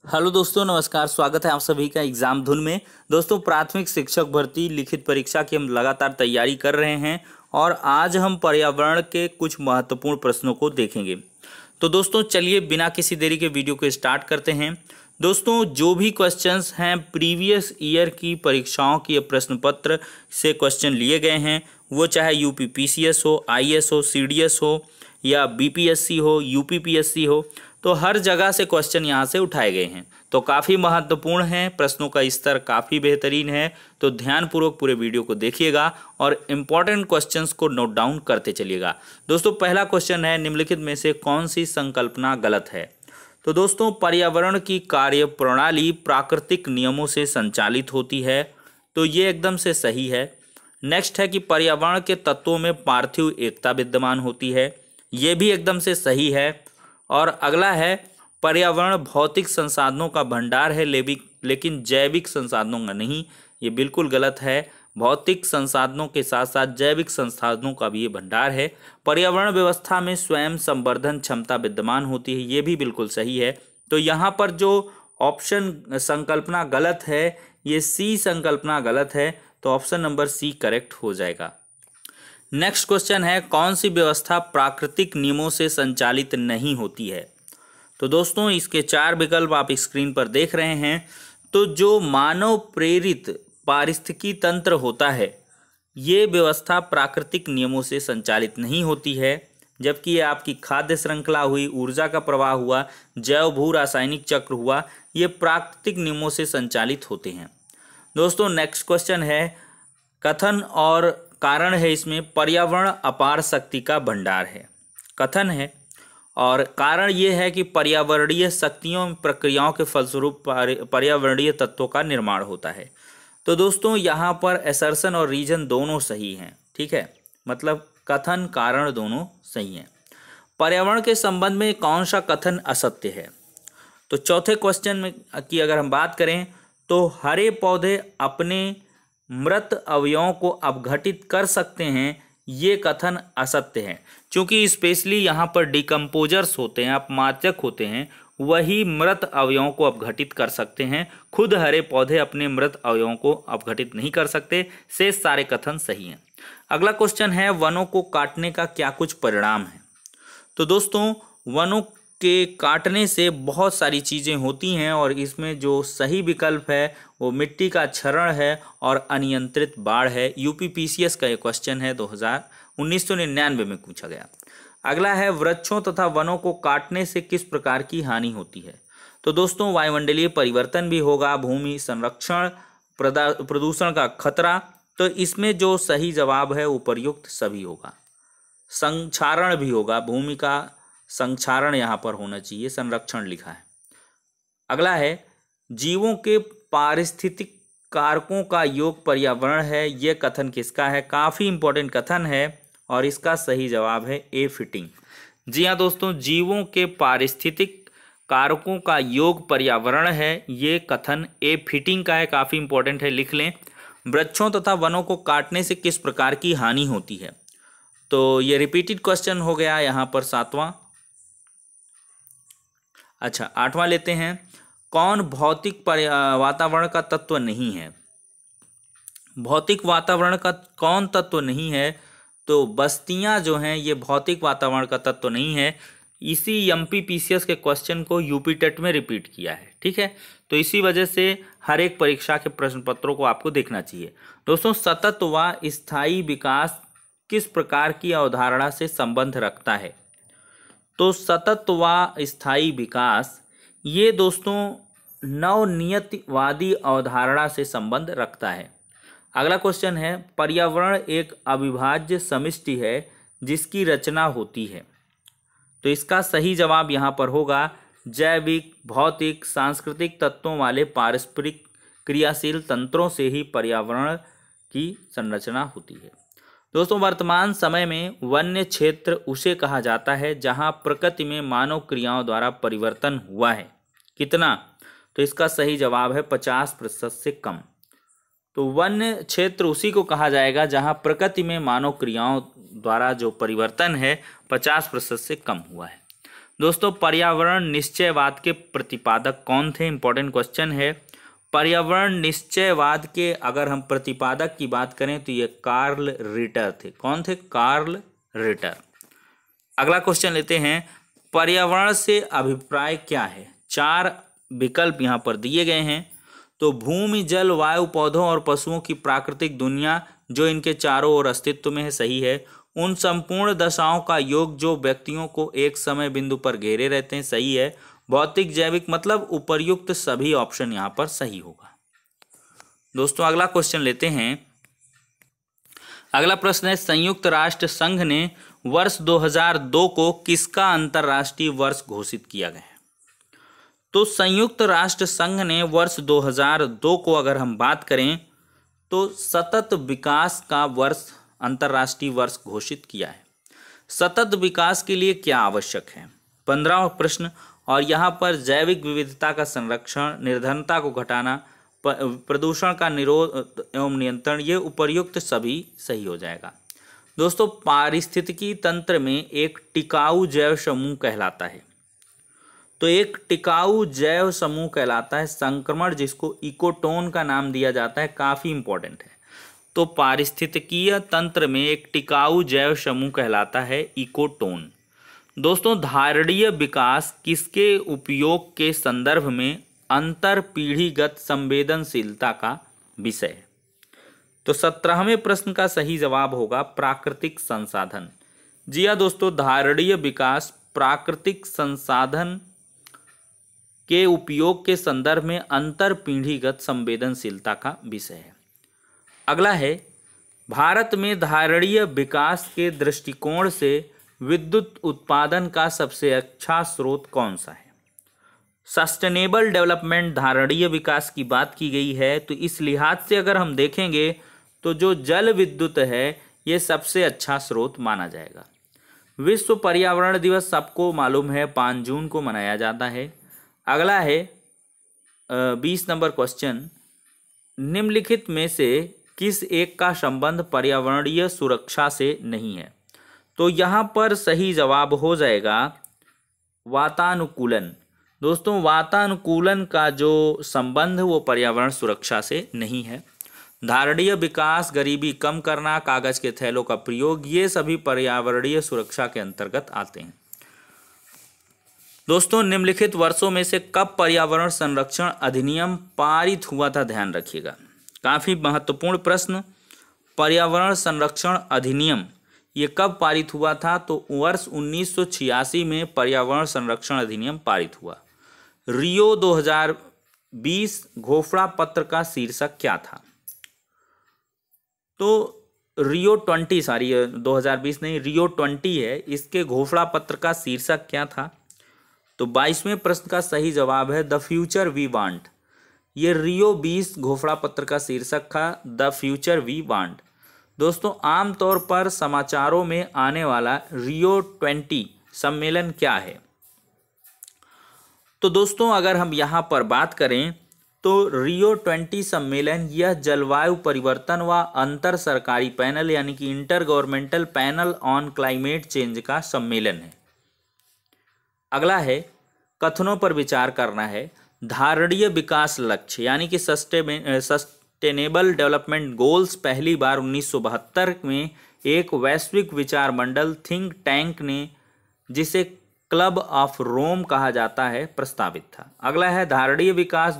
Hello दोस्तों, नमस्कार। स्वागत है आप सभी का एग्जाम धुन में। दोस्तों, प्राथमिक शिक्षक भर्ती लिखित परीक्षा की हम लगातार तैयारी कर रहे हैं और आज हम पर्यावरण के कुछ महत्वपूर्ण प्रश्नों को देखेंगे। तो दोस्तों चलिए बिना किसी देरी के वीडियो को स्टार्ट करते हैं। दोस्तों, जो भी क्वेश्चंस हैं प्रीवियस ईयर की परीक्षाओं की प्रश्न पत्र से क्वेश्चन लिए गए हैं, वो चाहे यूपी पीसीएस हो, आईएएस हो, सीडीएस हो या बीपीएससी हो, यूपी पीएससी हो, तो हर जगह से क्वेश्चन यहाँ से उठाए गए हैं। तो काफ़ी महत्वपूर्ण हैं, प्रश्नों का स्तर काफ़ी बेहतरीन है। तो ध्यानपूर्वक पूरे वीडियो को देखिएगा और इम्पॉर्टेंट क्वेश्चंस को नोट डाउन करते चलिएगा। दोस्तों, पहला क्वेश्चन है, निम्नलिखित में से कौन सी संकल्पना गलत है? तो दोस्तों, पर्यावरण की कार्य प्रणाली प्राकृतिक नियमों से संचालित होती है, तो ये एकदम से सही है। नेक्स्ट है कि पर्यावरण के तत्वों में पार्थिव एकता विद्यमान होती है, ये भी एकदम से सही है। और अगला है, पर्यावरण भौतिक संसाधनों का भंडार है लेकिन जैविक संसाधनों का नहीं, ये बिल्कुल गलत है। भौतिक संसाधनों के साथ साथ जैविक संसाधनों का भी ये भंडार है। पर्यावरण व्यवस्था में स्वयं संवर्धन क्षमता विद्यमान होती है, ये भी बिल्कुल सही है। तो यहाँ पर जो ऑप्शन संकल्पना गलत है, ये सी संकल्पना गलत है, तो ऑप्शन नंबर सी करेक्ट हो जाएगा। नेक्स्ट क्वेश्चन है, कौन सी व्यवस्था प्राकृतिक नियमों से संचालित नहीं होती है? तो दोस्तों, इसके 4 विकल्प आप स्क्रीन पर देख रहे हैं। तो जो मानव प्रेरित पारिस्थितिकी तंत्र होता है, ये व्यवस्था प्राकृतिक नियमों से संचालित नहीं होती है, जबकि ये आपकी खाद्य श्रृंखला हुई, ऊर्जा का प्रवाह हुआ, जैव भू रासायनिक चक्र हुआ, ये प्राकृतिक नियमों से संचालित होते हैं। दोस्तों, नेक्स्ट क्वेश्चन है, कथन और कारण है इसमें, पर्यावरण अपार शक्ति का भंडार है। कथन है और कारण ये है कि पर्यावरणीय शक्तियों प्रक्रियाओं के फलस्वरूप पर्यावरणीय तत्वों का निर्माण होता है। तो दोस्तों, यहाँ पर असर्शन और रीजन दोनों सही हैं, ठीक है, मतलब कथन कारण दोनों सही हैं। पर्यावरण के संबंध में कौन सा कथन असत्य है? तो चौथे क्वेश्चन में की अगर हम बात करें, तो हरे पौधे अपने मृत अवयवों को अपघटित कर सकते हैं, ये कथन असत्य है, क्योंकि स्पेशली यहाँ पर डिकम्पोजर्स होते हैं, अपमार्जक होते हैं, वही मृत अवयवों को अपघटित कर सकते हैं। खुद हरे पौधे अपने मृत अवयवों को अपघटित नहीं कर सकते। शेष सारे कथन सही हैं। अगला क्वेश्चन है, वनों को काटने का क्या कुछ परिणाम है? तो दोस्तों, वनों के काटने से बहुत सारी चीज़ें होती हैं और इसमें जो सही विकल्प है वो मिट्टी का क्षरण है और अनियंत्रित बाढ़ है। यूपी पीसीएस का ये क्वेश्चन है, 1999 में पूछा गया। अगला है, वृक्षों तथा वनों को काटने से किस प्रकार की हानि होती है? तो दोस्तों, वायुमंडलीय परिवर्तन भी होगा, भूमि संरक्षण, प्रदूषण का खतरा। तो इसमें जो सही जवाब है उपर्युक्त सभी होगा। संक्षारण भी होगा, भूमि का संक्षारण यहाँ पर होना चाहिए, संरक्षण लिखा है। अगला है, जीवों के पारिस्थितिक कारकों का योग पर्यावरण है, ये कथन किसका है? काफ़ी इंपॉर्टेंट कथन है और इसका सही जवाब है ए फिटिंग। जी हाँ दोस्तों, जीवों के पारिस्थितिक कारकों का योग पर्यावरण है, ये कथन ए फिटिंग का है, काफ़ी इंपॉर्टेंट है, लिख लें। वृक्षों तथा वनों को काटने से किस प्रकार की हानि होती है? तो ये रिपीटेड क्वेश्चन हो गया यहाँ पर 7वां। अच्छा, 8वां लेते हैं, कौन भौतिक वातावरण का तत्व नहीं है? भौतिक वातावरण का कौन तत्व नहीं है? तो बस्तियां जो हैं ये भौतिक वातावरण का तत्व नहीं है। इसी एमपी पीसीएस के क्वेश्चन को यूपी टेट में रिपीट किया है, ठीक है। तो इसी वजह से हर एक परीक्षा के प्रश्न पत्रों को आपको देखना चाहिए। दोस्तों, सतत व स्थायी विकास किस प्रकार की अवधारणा से संबंध रखता है? तो सतत व स्थायी विकास ये दोस्तों नवनियतिवादी अवधारणा से संबंध रखता है। अगला क्वेश्चन है, पर्यावरण एक अविभाज्य समष्टि है जिसकी रचना होती है। तो इसका सही जवाब यहाँ पर होगा, जैविक, भौतिक, सांस्कृतिक तत्वों वाले पारस्परिक क्रियाशील तंत्रों से ही पर्यावरण की संरचना होती है। दोस्तों, वर्तमान समय में वन्य क्षेत्र उसे कहा जाता है जहां प्रकृति में मानव क्रियाओं द्वारा परिवर्तन हुआ है। कितना? तो इसका सही जवाब है 50% से कम। तो वन्य क्षेत्र उसी को कहा जाएगा जहां प्रकृति में मानव क्रियाओं द्वारा जो परिवर्तन है 50% से कम हुआ है। दोस्तों पर्यावरण निश्चयवाद के प्रतिपादक कौन थे, इंपॉर्टेंट क्वेश्चन है। पर्यावरण निश्चयवाद के अगर हम प्रतिपादक की बात करें तो ये कार्ल रिटर थे। कौन थे? Karl Ritter. अगला क्वेश्चन लेते हैं, पर्यावरण से अभिप्राय क्या है? 4 विकल्प यहाँ पर दिए गए हैं। तो भूमि, जल, वायु, पौधों और पशुओं की प्राकृतिक दुनिया जो इनके चारों ओर अस्तित्व में है, सही है। उन संपूर्ण दशाओं का योग जो व्यक्तियों को एक समय बिंदु पर घेरे रहते हैं, सही है। भौतिक, जैविक, मतलब उपर्युक्त सभी ऑप्शन यहाँ पर सही होगा। दोस्तों अगला क्वेश्चन लेते हैं। अगला प्रश्न है, संयुक्त राष्ट्र संघ ने वर्ष 2002 को किसका अंतर्राष्ट्रीय वर्ष घोषित किया गया है? तो संयुक्त राष्ट्र संघ ने वर्ष 2002 को अगर हम बात करें तो सतत विकास का वर्ष, अंतर्राष्ट्रीय वर्ष घोषित किया है। सतत विकास के लिए क्या आवश्यक है? 15वां प्रश्न। और यहाँ पर जैविक विविधता का संरक्षण, निर्धनता को घटाना, प्रदूषण का निरोध एवं नियंत्रण, ये उपर्युक्त सभी सही हो जाएगा। दोस्तों पारिस्थितिकी तंत्र में एक टिकाऊ जैव समूह कहलाता है। तो एक टिकाऊ जैव समूह कहलाता है संक्रमण, जिसको इकोटोन का नाम दिया जाता है, काफी इंपॉर्टेंट है। तो पारिस्थितिकीय तंत्र में एक टिकाऊ जैव समूह कहलाता है इकोटोन। दोस्तों धारणीय विकास किसके उपयोग के संदर्भ में अंतर पीढ़ीगत संवेदनशीलता का विषय है? तो 17वें प्रश्न का सही जवाब होगा प्राकृतिक संसाधन। जी हाँ दोस्तों, धारणीय विकास प्राकृतिक संसाधन के उपयोग के संदर्भ में अंतर पीढ़ीगत संवेदनशीलता का विषय है। अगला है, भारत में धारणीय विकास के दृष्टिकोण से विद्युत उत्पादन का सबसे अच्छा स्रोत कौन सा है? सस्टेनेबल डेवलपमेंट धारणीय विकास की बात की गई है, तो इस लिहाज से अगर हम देखेंगे तो जो जल विद्युत है ये सबसे अच्छा स्रोत माना जाएगा। विश्व पर्यावरण दिवस सबको मालूम है 5 जून को मनाया जाता है। अगला है 20 नंबर क्वेश्चन, निम्नलिखित में से किस एक का संबंध पर्यावरणीय सुरक्षा से नहीं है? तो यहाँ पर सही जवाब हो जाएगा वातानुकूलन। दोस्तों वातानुकूलन का जो संबंध वो पर्यावरण सुरक्षा से नहीं है। धारणीय विकास, गरीबी कम करना, कागज के थैलों का प्रयोग, ये सभी पर्यावरणीय सुरक्षा के अंतर्गत आते हैं। दोस्तों निम्नलिखित वर्षों में से कब पर्यावरण संरक्षण अधिनियम पारित हुआ था? ध्यान रखिएगा, काफी महत्वपूर्ण प्रश्न। पर्यावरण संरक्षण अधिनियम ये कब पारित हुआ था? तो वर्ष 1986 में पर्यावरण संरक्षण अधिनियम पारित हुआ। रियो 2020 घोषणा पत्र का शीर्षक क्या था? तो रियो 2020 नहीं, रियो 20 है, इसके घोषणा पत्र का शीर्षक क्या था? तो 22वें प्रश्न का सही जवाब है द फ्यूचर वी वांट। ये रियो 20 घोषणा पत्र का शीर्षक था द फ्यूचर वी वांट। दोस्तों आमतौर पर समाचारों में आने वाला रियो 20 सम्मेलन क्या है? तो दोस्तों अगर हम यहाँ पर बात करें तो रियो 20 सम्मेलन यह जलवायु परिवर्तन व अंतर सरकारी पैनल यानी कि inter governmental panel on climate change का सम्मेलन है। अगला है, कथनों पर विचार करना है। धारणीय विकास लक्ष्य यानी कि सस्टेनेबल डेवलपमेंट गोल्स पहली बार 1972 में एक वैश्विक विचार मंडल थिंक टैंक ने, जिसे क्लब ऑफ रोम कहा जाता है, प्रस्तावित था। अगला है, धारणीय विकास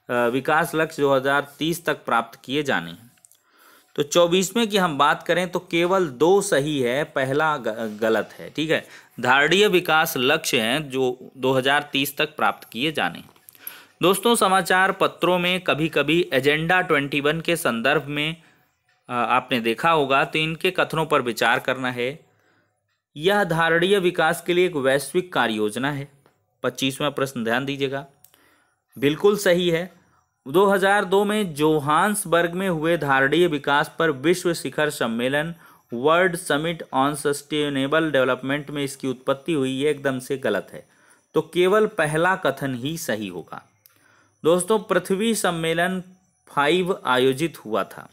विकास लक्ष्य 2030 तक प्राप्त किए जाने हैं। तो 24वें की हम बात करें तो केवल 2 सही है, पहला गलत है। ठीक है, धारणीय विकास लक्ष्य हैं जो 2030 तक प्राप्त किए जाने। दोस्तों समाचार पत्रों में कभी कभी एजेंडा 21 के संदर्भ में आपने देखा होगा, तो इनके कथनों पर विचार करना है। यह धारणीय विकास के लिए एक वैश्विक कार्य योजना है। 25वां प्रश्न ध्यान दीजिएगा, बिल्कुल सही है। 2002 में जोहान्सबर्ग में हुए धारणीय विकास पर विश्व शिखर सम्मेलन world summit on sustainable development में इसकी उत्पत्ति हुई, ये एकदम से गलत है। तो केवल पहला कथन ही सही होगा। दोस्तों पृथ्वी सम्मेलन 5 आयोजित हुआ था।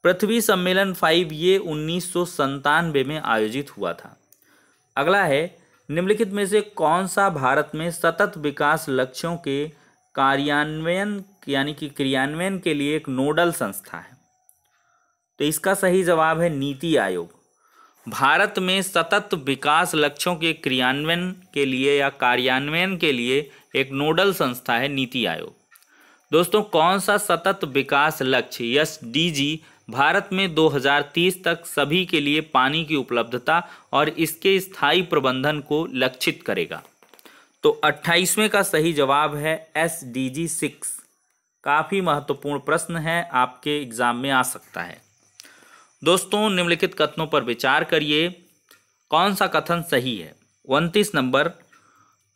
पृथ्वी सम्मेलन 5 ये 1997 में आयोजित हुआ था। अगला है, निम्नलिखित में से कौन सा भारत में सतत विकास लक्ष्यों के कार्यान्वयन यानी कि क्रियान्वयन के लिए एक नोडल संस्था है? तो इसका सही जवाब है नीति आयोग। भारत में सतत विकास लक्ष्यों के क्रियान्वयन के लिए या कार्यान्वयन के लिए एक नोडल संस्था है नीति आयोग। दोस्तों, कौन सा सतत विकास लक्ष्य एसडीजी भारत में 2030 तक सभी के लिए पानी की उपलब्धता और इसके स्थायी प्रबंधन को लक्षित करेगा? तो 28वें का सही जवाब है एसडीजी 6। काफ़ी महत्वपूर्ण प्रश्न है, आपके एग्जाम में आ सकता है। दोस्तों, निम्नलिखित कथनों पर विचार करिए, कौन सा कथन सही है? 29 नंबर,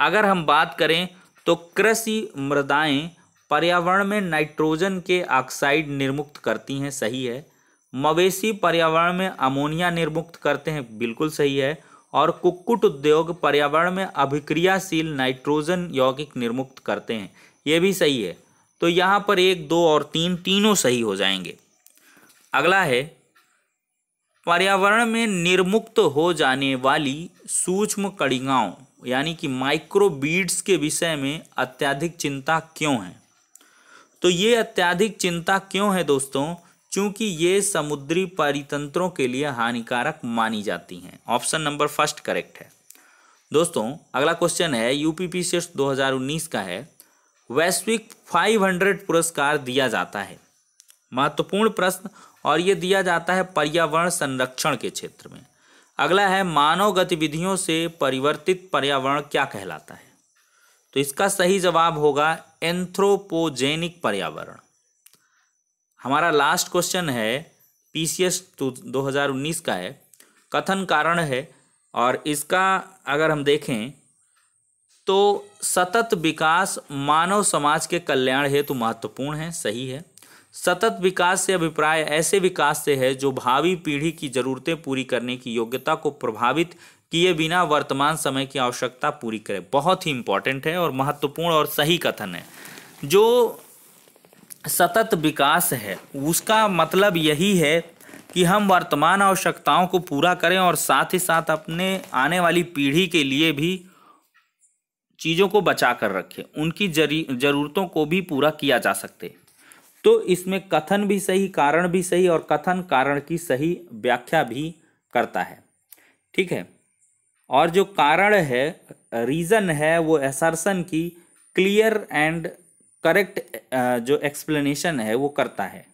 अगर हम बात करें तो कृषि मृदाएं पर्यावरण में नाइट्रोजन के ऑक्साइड निर्मुक्त करती हैं, सही है। मवेशी पर्यावरण में अमोनिया निर्मुक्त करते हैं, बिल्कुल सही है। और कुक्कुट उद्योग पर्यावरण में अभिक्रियाशील नाइट्रोजन यौगिक निर्मुक्त करते हैं, ये भी सही है। तो यहाँ पर 1, 2 और 3 तीनों सही हो जाएंगे। अगला है, पर्यावरण में निर्मुक्त हो जाने वाली सूक्ष्म कणिकाओं यानी कि माइक्रोबीड्स के विषय में अत्यधिक चिंता क्यों है? तो ये अत्यधिक चिंता क्यों है दोस्तों? क्योंकि ये समुद्री परितंत्रों के लिए हानिकारक मानी जाती हैं। ऑप्शन नंबर फर्स्ट करेक्ट है। दोस्तों, अगला क्वेश्चन है यूपीपीसीएस 2019 का है, वैश्विक 500 पुरस्कार दिया जाता है। महत्वपूर्ण प्रश्न, और ये दिया जाता है पर्यावरण संरक्षण के क्षेत्र में। अगला है, मानव गतिविधियों से परिवर्तित पर्यावरण क्या कहलाता है? तो इसका सही जवाब होगा एंथ्रोपोजेनिक पर्यावरण। हमारा लास्ट क्वेश्चन है पीसीएस 2019 का है, कथन कारण है, और इसका अगर हम देखें तो सतत विकास मानव समाज के कल्याण हेतु महत्वपूर्ण है, सही है। सतत विकास से अभिप्राय ऐसे विकास से है जो भावी पीढ़ी की जरूरतें पूरी करने की योग्यता को प्रभावित किए बिना वर्तमान समय की आवश्यकता पूरी करे। बहुत ही इंपॉर्टेंट है और महत्वपूर्ण और सही कथन है। जो सतत विकास है उसका मतलब यही है कि हम वर्तमान आवश्यकताओं को पूरा करें और साथ ही साथ अपने आने वाली पीढ़ी के लिए भी चीज़ों को बचा कर रखें, उनकी ज़रूरतों को भी पूरा किया जा सकते। तो इसमें कथन भी सही, कारण भी सही, और कथन कारण की सही व्याख्या भी करता है, ठीक है। और जो कारण है, रीज़न है, वो असर्शन की क्लियर एंड करेक्ट जो एक्सप्लेनेशन है वो करता है।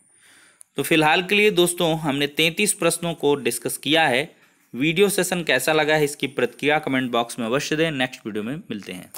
तो फिलहाल के लिए दोस्तों हमने 33 प्रश्नों को डिस्कस किया है। वीडियो सेशन कैसा लगा है इसकी प्रतिक्रिया कमेंट बॉक्स में अवश्य दें। नेक्स्ट वीडियो में मिलते हैं।